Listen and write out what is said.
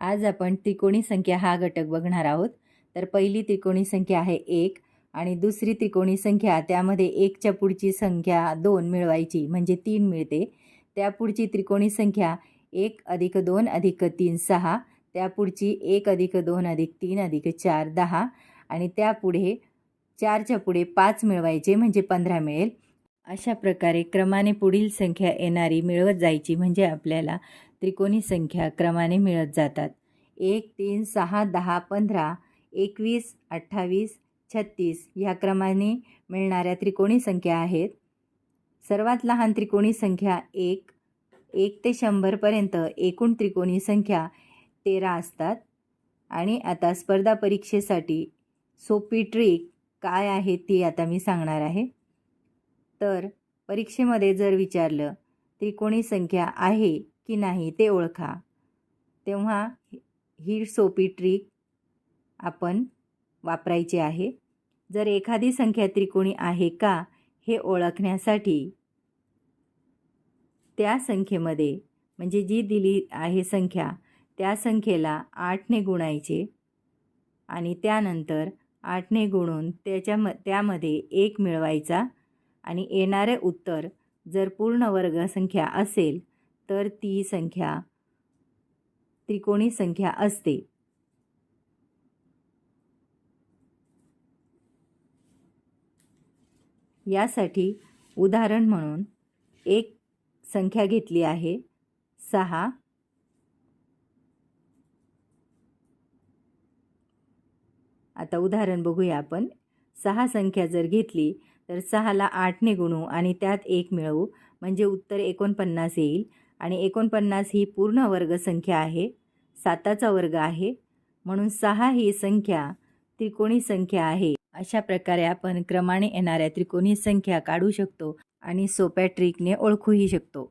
आज आपण त्रिकोणी संख्या हा घटक बघणार आहोत। तर पहिली त्रिकोणी संख्या आहे 1 आणि दुसरी त्रिकोणी संख्या त्यामध्ये 1च्या पुढची संख्या 2 मिळवायची म्हणजे 3 मिळते। त्या पुढची त्रिकोणी संख्या 1 + 2 + 3 6, त्यापुढची 1 + 2 + 3 + 4 10 आणि त्यापुढे 4च्या पुढे 5 मिळवायचे म्हणजे 15 मिळेल। अशा प्रकारे क्रमाने पुढील संख्या येणारी मिळवत जायची म्हणजे आपल्याला त्रिकोणी संख्या क्रमाने मिळत जातात। 1 3 6 10 15 21 28 36 ह्या क्रमाने मिळणाऱ्या त्रिकोणी संख्या आहेत। सर्वात लहान त्रिकोणी संख्या 1 ते 100 पर्यंत एकूण त्रिकोणी संख्या 13 असतात। आणि आता स्पर्धा परीक्षेसाठी सोपी ट्रिक काय आहे ती आता मी सांगणार आहे। तर परीक्षेमध्ये जर विचारलं त्रिकोणी संख्या आहे की नाही ते ओळखा, तेव्हा ही सोपी ट्रिक आपण वापरायची आहे। जर एखादी संख्या त्रिकोणी आहे का हे ओळखण्यासाठी त्या संख्येमध्ये म्हणजे जी दिली आहे संख्या त्या संख्येला 8ने गुणायचे आणि त्यानंतर 8ने गुणून त्यामध्ये 1 मिळवायचा आणि येणारे उत्तर जर पूर्ण वर्ग संख्या असेल तर ती संख्या त्रिकोणी संख्या असते। यासाठी उदाहरण म्हणून एक संख्या घेतली आहे 6। आता उदाहरण बघूया आपण। 6 संख्या जर घेतली तर 6ला 8ने गुणू आणि त्यात 1 मिळवू म्हणजे उत्तर 49 येईल आणि 49 ही पूर्ण वर्ग संख्या आहे, 7चा वर्ग आहे, म्हणून 6 ही संख्या त्रिकोणी संख्या आहे। अशा प्रकारे आपण क्रमाने येणाऱ्या त्रिकोणी संख्या काढू शकतो आणि सोप्या ट्रिकने ओळखूही शकतो।